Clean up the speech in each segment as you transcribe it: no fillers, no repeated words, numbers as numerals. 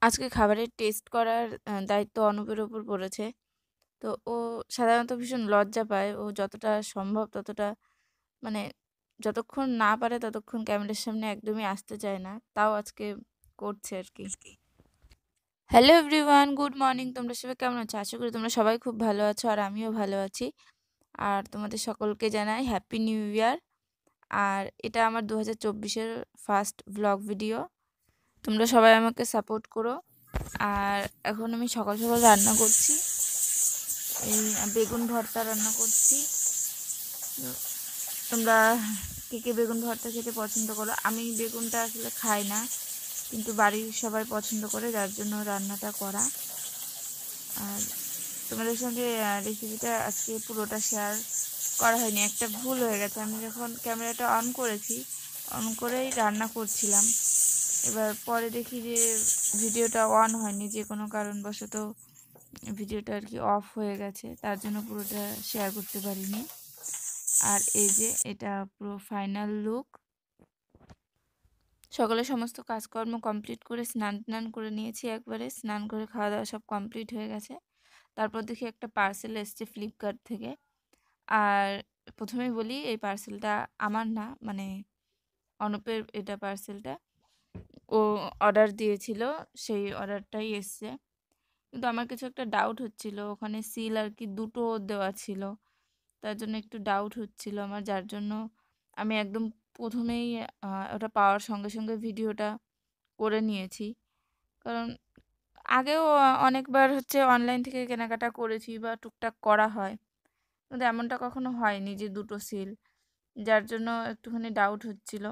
আজকে খাবারের টেস্ট করার দায়িত্ব অনুপের ওপর পড়েছে। তো ও সাধারণত ভীষণ লজ্জা পায়। ও যতটা সম্ভব ততটা মানে যতক্ষণ না পারে ততক্ষণ ক্যামেরার সামনে একদমই আসতে চায় না। তাও আজকে করছে আরকি। Hello everyone, good morning. তোমরা সবাই কেমন আছো? আশা করি তোমরা সবাই খুব ভালো আছো আর আমিও ভালো আছি। আর তোমাদের সকলকে জানাই হ্যাপি নিউ ইয়ার। আর এটা আমার 2024 এর ফার্স্ট ভ্লগ ভিডিও। তোমরা সবাই আমাকে সাপোর্ট করো। আর এখন আমি সকাল সকাল রান্না করছি, এই বেগুন ভর্তা রান্না করছি। তো তোমরা কে কে বেগুন ভর্তা খেতে পছন্দ করো? আমি বেগুনটা আসলে খাই না, কিন্তু বাড়ির সবাই পছন্দ করে, যার জন্য রান্নাটা করা। আর তোমাদের সঙ্গে রেসিপিটা আজকে পুরোটা শেয়ার করা হয়নি, একটা ভুল হয়ে গেছে। আমি যখন ক্যামেরাটা অন করেছি, অন করেই রান্না করছিলাম, এবার পরে দেখি যে ভিডিওটা অন হয়নি, যে কোনো কারণবশত ভিডিওটা আর কি অফ হয়ে গেছে, তার জন্য পুরোটা শেয়ার করতে পারিনি। আর এই যে এটা পুরো ফাইনাল লুক। সকালে সমস্ত কাজকর্ম কমপ্লিট করে স্নান টান করে নিয়েছি, একবারে স্নান করে খাওয়া দাওয়া সব কমপ্লিট হয়ে গেছে। তারপর দেখি একটা পার্সেল এসছে ফ্লিপকার্ট থেকে। আর প্রথমেই বলি, এই পার্সেলটা আমার না, মানে অনুপের এটা পার্সেলটা। ও অর্ডার দিয়েছিল, সেই অর্ডারটাই এসছে। কিন্তু আমার কিছু একটা ডাউট হচ্ছিল, ওখানে সিল আর কি দুটো দেওয়া ছিল, তার জন্য একটু ডাউট হচ্ছিল আমার, যার জন্য আমি একদম প্রথমেই ওটা পাওয়ার সঙ্গে সঙ্গে ভিডিওটা করে নিয়েছি। কারণ আগেও অনেকবার হচ্ছে অনলাইন থেকে কেনাকাটা করেছি বা টুকটাক করা হয়, কিন্তু এমনটা কখনো হয়নি যে দুটো সিল, যার জন্য একটুখানি ডাউট হচ্ছিল।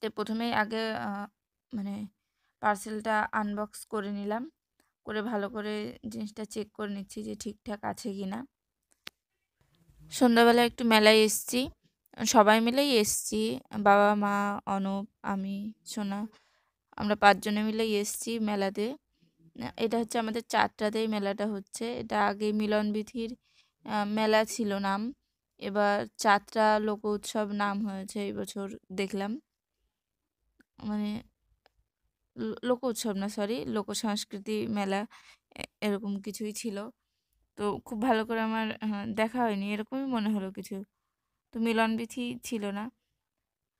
তো প্রথমেই আগে মানে পার্সেলটা আনবক্স করে নিলাম, করে ভালো করে জিনিসটা চেক করে নিচ্ছি যে ঠিকঠাক আছে কি না। সন্ধ্যাবেলা একটু মেলায় এসছি, সবাই মিলেই এসছি, বাবা মা অনুপ আমি সোনা, আমরা 5 জনে মিলেই এসছি মেলাতে। এটা হচ্ছে আমাদের চারটাতেই মেলাটা হচ্ছে। এটা আগে মিলনবীথির মেলা ছিল নাম, এবার চাত্রা লোক উৎসব নাম হয়েছে এই বছর দেখলাম। মানে লোক উৎসব না, সরি, লোক সংস্কৃতি মেলা, এরকম কিছুই ছিল। তো খুব ভালো করে আমার দেখা হয়নি, এরকমই মনে হলো কিছু। তো মিলনবীথি ছিল না।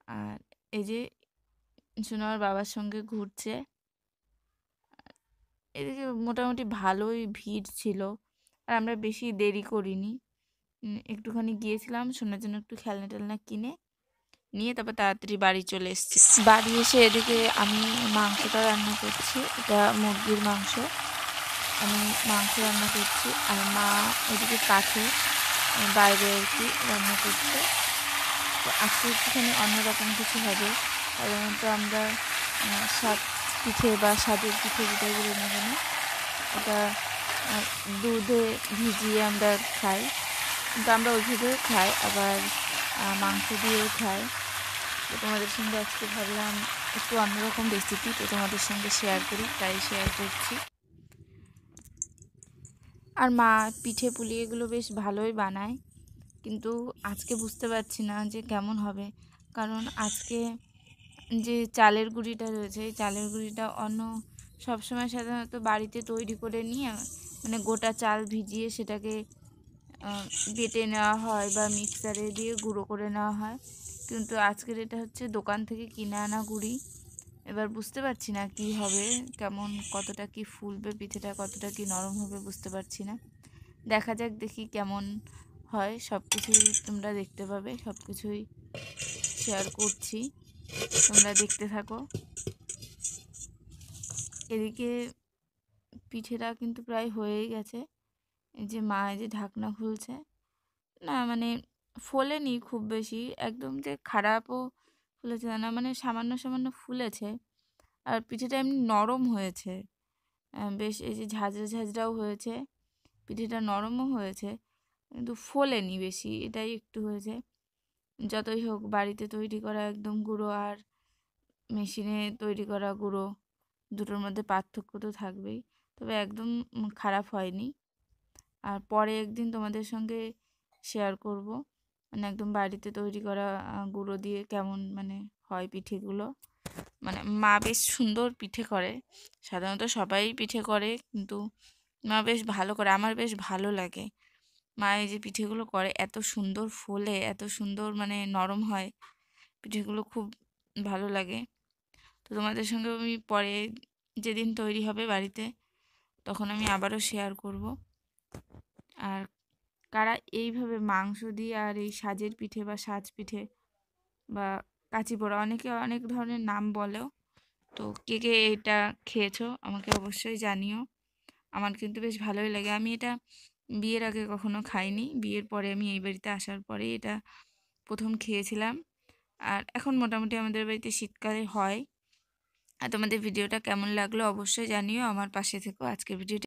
আর এই যে শুনে আমার বাবার সঙ্গে ঘুরছে। এদিকে মোটামুটি ভালোই ভিড় ছিল, আর আমরা বেশি দেরি করিনি। একটুখানি গিয়েছিলাম শোনার জন্য, একটু খেলনা টেলনা কিনে নিয়ে তারপর তাড়াতাড়ি বাড়ি চলে এসেছি। বাড়ি এসে এদিকে আমি মাংসটা রান্না করছি, এটা মুরগির মাংস। আমি মাংস রান্না করছি, আর মা ওদিকে কাছে বাইরে আর কি রান্না করছে। তো আজকে একটুখানি অন্যরকম কিছু হবে। সাধারণত আমরা স্বাদ পিঠে বা স্বাদের পিঠে যেটাই বলি না কেন, ওটা দুধে ভিজিয়ে আমরা খাই, কিন্তু আমরা ওইভাবেও খাই, আবার মাংস দিয়েও খাই। তো তোমাদের সঙ্গে আজকে ভাবলাম একটু অন্যরকম রেসিপি, তো তোমাদের সঙ্গে শেয়ার করি, তাই শেয়ার করছি। আর মা পিঠে পুলি এগুলো বেশ ভালোই বানায়, কিন্তু আজকে বুঝতে পারছি না যে কেমন হবে। কারণ আজকে যে চালের গুঁড়িটা রয়েছে, এই চালের গুঁড়িটা অন্য সবসময় সাধারণত বাড়িতে তৈরি করে নিয়ে, মানে গোটা চাল ভিজিয়ে সেটাকে বেটে নেওয়া হয় বা মিক্সারে দিয়ে গুঁড়ো করে নেওয়া হয়, কিন্তু আজকের এটা হচ্ছে দোকান থেকে কিনে আনা গুঁড়ি। এবার বুঝতে পারছি না কি হবে, কেমন, কতটা কি ফুলবে পিঠেটা, কতটা কি নরম হবে বুঝতে পারছি না। দেখা যাক, দেখি কেমন হয়। সব কিছুই তোমরা দেখতে পাবে, সব কিছুই শেয়ার করছি, তোমরা দেখতে থাকো। এদিকে পিঠেটা কিন্তু প্রায় হয়েই গেছে। এই যে মা এই যে ঢাকনা খুলছে, না মানে ফোলেনি খুব বেশি, একদম যে খারাপও ফুলেছে তা না, মানে সামান্য সামান্য ফুলেছে। আর পিঠেটা এমনি নরম হয়েছে, বেশ এই যে ঝাঁঝরা ঝাঁঝরাও হয়েছে, পিঠেটা নরমও হয়েছে, কিন্তু ফোলেনি বেশি, এটাই একটু হয়েছে। যতই হোক বাড়িতে তৈরি করা একদম গুঁড়ো আর মেশিনে তৈরি করা গুঁড়ো, দুটোর মধ্যে পার্থক্য তো থাকবেই। তবে একদম খারাপ হয়নি। আর পরে একদিন তোমাদের সঙ্গে শেয়ার করব, মানে একদম বাড়িতে তৈরি করা গুঁড়ো দিয়ে কেমন মানে হয় পিঠেগুলো। মানে মা বেশ সুন্দর পিঠে করে। সাধারণত সবাই পিঠে করে, কিন্তু মা বেশ ভালো করে। আমার বেশ ভালো লাগে। মা এই যে পিঠেগুলো করে এত সুন্দর ফোলে, এত সুন্দর মানে নরম হয়। পিঠেগুলো খুব ভালো লাগে। তো তোমাদের সঙ্গে আমি পরে যেদিন তৈরি হবে বাড়িতে, তখন আমি আবারও শেয়ার করব। আর কারা এইভাবে মাংস দিয়ে আর এই সাজের পিঠে বা সাজ পিঠে বা কাঁচি পোড়া, অনেকে অনেক ধরনের নাম বলেও, তো কে কে এটা খেয়েছো আমাকে অবশ্যই জানিও। আমার কিন্তু বেশ ভালোই লাগে। আমি এটা বিয়ের আগে কখনো খাইনি, বিয়ের পরে আমি এই বাড়িতে আসার পরে এটা প্রথম খেয়েছিলাম। আর এখন মোটামুটি আমাদের বাড়িতে শীতকালে হয়। আর তোমাদের ভিডিওটা কেমন লাগলো অবশ্যই জানিও, আমার পাশে থেকো। আজকের ভিডিওটা